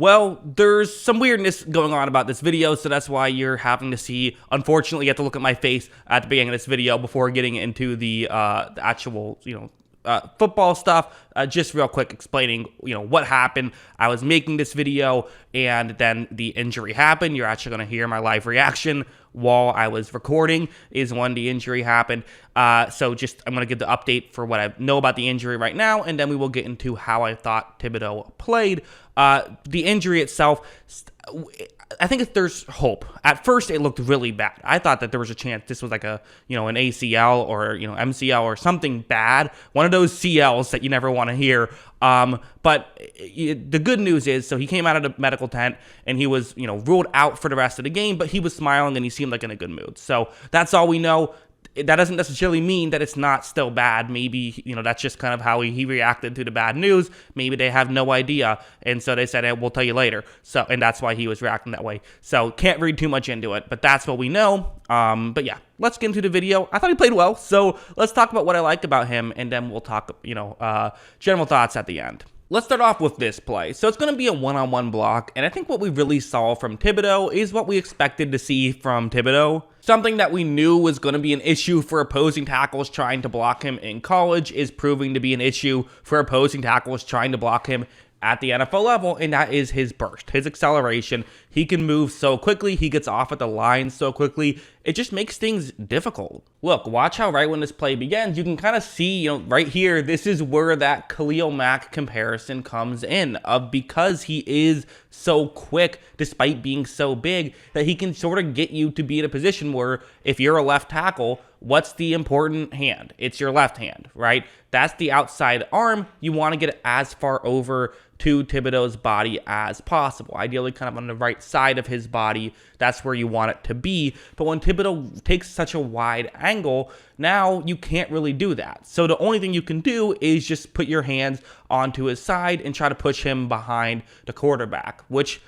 Well, there's some weirdness going on about this video, so that's why you're having to see, unfortunately, you have to look at my face at the beginning of this video before getting into the actual, football stuff. Just real quick explaining, what happened. I was making this video and then the injury happened. You're actually going to hear my live reaction while I was recording is when the injury happened. So I'm going to give the update for what I know about the injury right now, and then we will get into how I thought Thibodeaux played. The injury itself, I think there's hope. At first, it looked really bad. I thought that there was a chance this was like an ACL or, MCL or something bad. One of those CLs that you never want to hear. But the good news is, so he came out of the medical tent and he was, ruled out for the rest of the game, but he was smiling and he seemed like in a good mood. So that's all we know. That doesn't necessarily mean that it's not still bad. Maybe, that's just kind of how he reacted to the bad news. Maybe they have no idea. And so they said, hey, we'll tell you later. So, and that's why he was reacting that way. So can't read too much into it, but that's what we know. But yeah, let's get into the video. I thought he played well. So let's talk about what I like about him. And then we'll talk, general thoughts at the end. Let's start off with this play. So it's going to be a one-on-one block, and I think what we really saw from Thibodeaux is what we expected to see from Thibodeaux. Something that we knew was going to be an issue for opposing tackles trying to block him in college is proving to be an issue for opposing tackles trying to block him at the NFL level, and that is his burst, his acceleration. He can move so quickly, he gets off at the line so quickly, it just makes things difficult. Look, watch how right when this play begins, you can kind of see, right here, this is where that Khalil Mack comparison comes in, because he is so quick, despite being so big, that he can sort of get you to be in a position where if you're a left tackle, what's the important hand? It's your left hand, right? That's the outside arm. You want to get it as far over to Thibodeaux's body as possible. Ideally kind of on the right side of his body. That's where you want it to be. But when Thibodeaux takes such a wide angle, now you can't really do that. So the only thing you can do is just put your hands onto his side and try to push him behind the quarterback, which,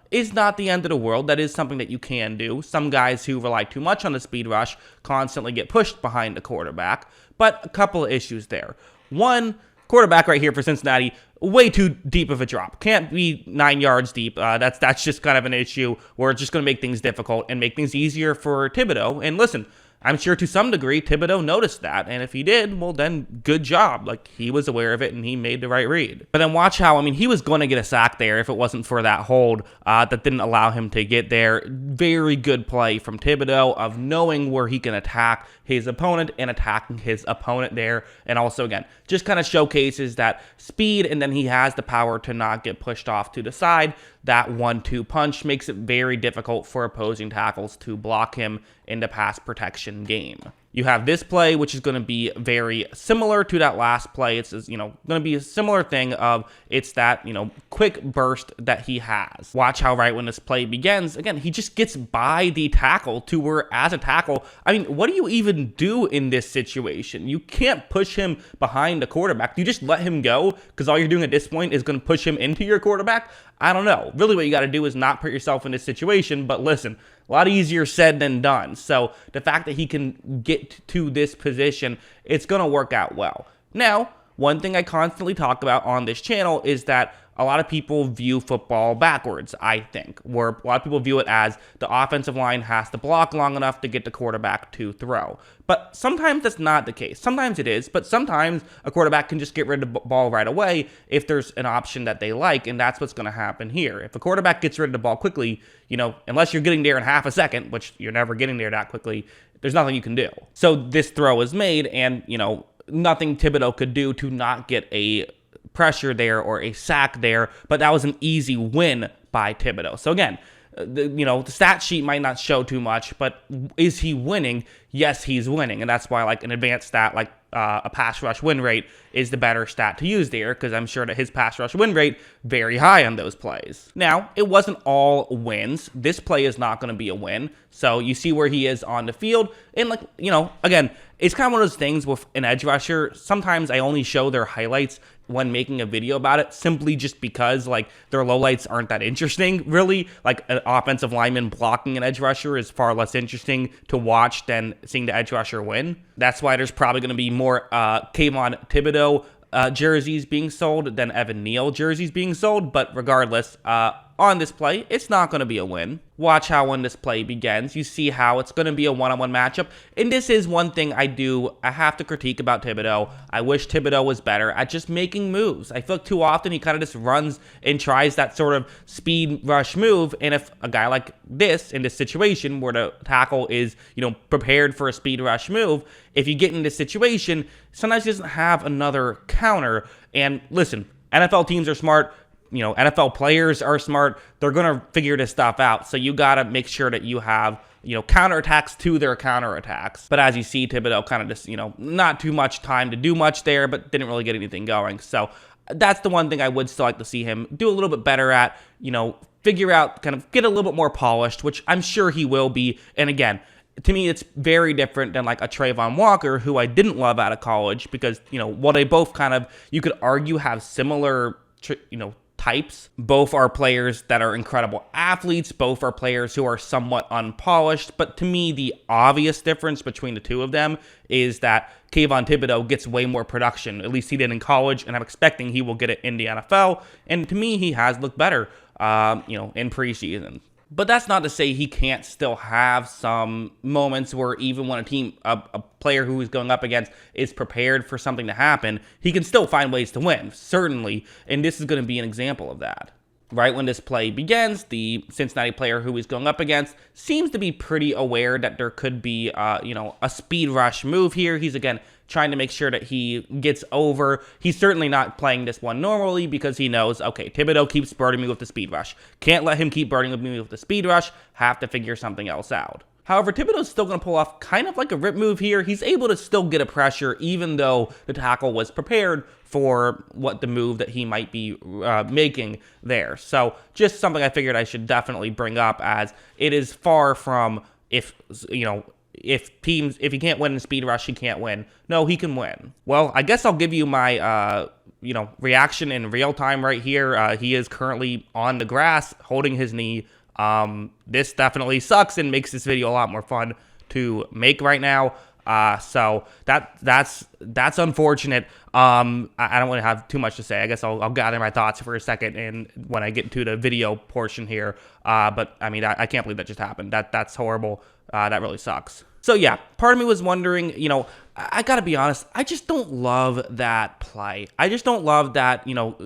is not the end of the world. That is something that you can do. Some guys who rely too much on the speed rush constantly get pushed behind the quarterback, but a couple of issues there. One, quarterback right here for Cincinnati, way too deep of a drop. Can't be 9 yards deep. That's just kind of an issue where it's just going to make things difficult and make things easier for Thibodeaux. And listen, I'm sure to some degree Thibodeaux noticed that, and if he did, well then good job. Like, he was aware of it and he made the right read. But then watch how, he was going to get a sack there if it wasn't for that hold that didn't allow him to get there. Very good play from Thibodeaux of knowing where he can attack his opponent and attacking his opponent there. And also, again, just kind of showcases that speed, and then he has the power to not get pushed off to the side. That 1-2 punch makes it very difficult for opposing tackles to block him in the pass protection game. You have this play, which is going to be very similar to that last play. It's, going to be a similar thing of it's that, quick burst that he has. Watch how right when this play begins, again, he just gets by the tackle to where as a tackle, what do you even do in this situation? You can't push him behind the quarterback. You just let him go because all you're doing at this point is going to push him into your quarterback. I don't know. Really what you got to do is not put yourself in this situation, but listen, a lot easier said than done. So the fact that he can get to this position, it's going to work out well. Now, one thing I constantly talk about on this channel is that a lot of people view football backwards, I think, where a lot of people view it as the offensive line has to block long enough to get the quarterback to throw. But sometimes that's not the case. Sometimes it is, but sometimes a quarterback can just get rid of the ball right away if there's an option that they like, and that's what's going to happen here. If a quarterback gets rid of the ball quickly, unless you're getting there in half a second, which you're never getting there that quickly, there's nothing you can do. So this throw is made, and, nothing Thibodeaux could do to not get a pressure there or a sack there, but that was an easy win by Thibodeaux. So again, the stat sheet might not show too much, but is he winning? Yes, he's winning, and that's why like an advanced stat like a pass rush win rate is the better stat to use there, because I'm sure that his pass rush win rate very high on those plays. Now, it wasn't all wins. This play is not going to be a win. So you see where he is on the field, and again, it's kind of one of those things with an edge rusher. Sometimes I only show their highlights when making a video about it, simply just because their lowlights aren't that interesting, really. Like an offensive lineman blocking an edge rusher is far less interesting to watch than seeing the edge rusher win. That's why there's probably going to be more Kayvon Thibodeaux jerseys being sold than Evan Neal jerseys being sold, but regardless, on this play, it's not going to be a win. Watch how when this play begins, you see how it's going to be a one-on-one matchup. And this is one thing I have to critique about Thibodeaux. I wish Thibodeaux was better at just making moves. I feel like too often he kind of just runs and tries that sort of speed rush move. And if a guy like this, in this situation, where the tackle is, prepared for a speed rush move, if you get in this situation, sometimes he doesn't have another counter. And listen, NFL teams are smart. NFL players are smart. They're going to figure this stuff out. So you got to make sure that you have, counterattacks to their counterattacks. But as you see, Thibodeaux kind of just, not too much time to do much there, but didn't really get anything going. So that's the one thing I would still like to see him do a little bit better at, figure out, kind of get a little bit more polished, which I'm sure he will be. And again, to me, it's very different than like a Trayvon Walker, who I didn't love out of college because, while they both kind of, you could argue, have similar, types. Both are players that are incredible athletes. Both are players who are somewhat unpolished. But to me, the obvious difference between the two of them is that Kayvon Thibodeaux gets way more production. At least he did in college, and I'm expecting he will get it in the NFL. And to me, he has looked better, in preseason. But that's not to say he can't still have some moments where even when a player who he's going up against is prepared for something to happen, he can still find ways to win, certainly. And this is going to be an example of that. Right when this play begins, the Cincinnati player who he's going up against seems to be pretty aware that there could be, a speed rush move here. He's, again, trying to make sure that he gets over. He's certainly not playing this one normally because he knows, okay, Thibodeaux keeps burning me with the speed rush. Can't let him keep burning me with the speed rush. Have to figure something else out. However, Thibodeaux's still going to pull off kind of like a rip move here. He's able to still get a pressure even though the tackle was prepared for what the move that he might be making there. So just something I figured I should definitely bring up, as it is far from if he can't win in speed rush, he can't win. No, he can win. Well, I guess I'll give you my reaction in real time right here. He is currently on the grass holding his knee. This definitely sucks and makes this video a lot more fun to make right now. So that's unfortunate. I don't want to have too much to say. I guess I'll gather my thoughts for a second and when I get to the video portion here. But I mean, I can't believe that just happened. That's horrible. That really sucks. So yeah, part of me was wondering, I gotta be honest, I just don't love that play. I just don't love that,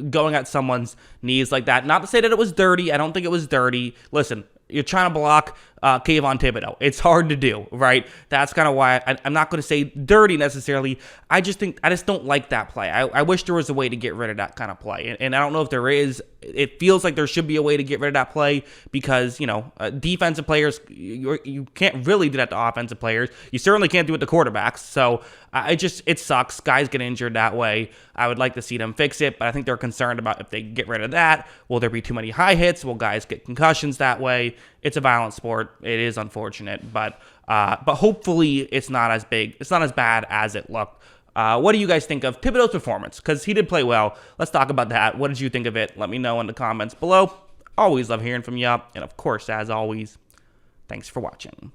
going at someone's knees like that. Not to say that it was dirty. I don't think it was dirty. Listen, you're trying to block Kayvon Thibodeaux. It's hard to do, right? That's kind of why I'm not going to say dirty necessarily. I just don't like that play. I wish there was a way to get rid of that kind of play. And I don't know if there is. It feels like there should be a way to get rid of that play because, defensive players, you can't really do that to offensive players. You certainly can't do it to quarterbacks. So it sucks. Guys get injured that way. I would like to see them fix it, but I think they're concerned about if they get rid of that, will there be too many high hits? Will guys get concussions that way? It's a violent sport. It is unfortunate, but hopefully it's not as big. It's not as bad as it looked. What do you guys think of Thibodeaux's performance? Because he did play well. Let's talk about that. What did you think of it? Let me know in the comments below. Always love hearing from you. And of course, as always, thanks for watching.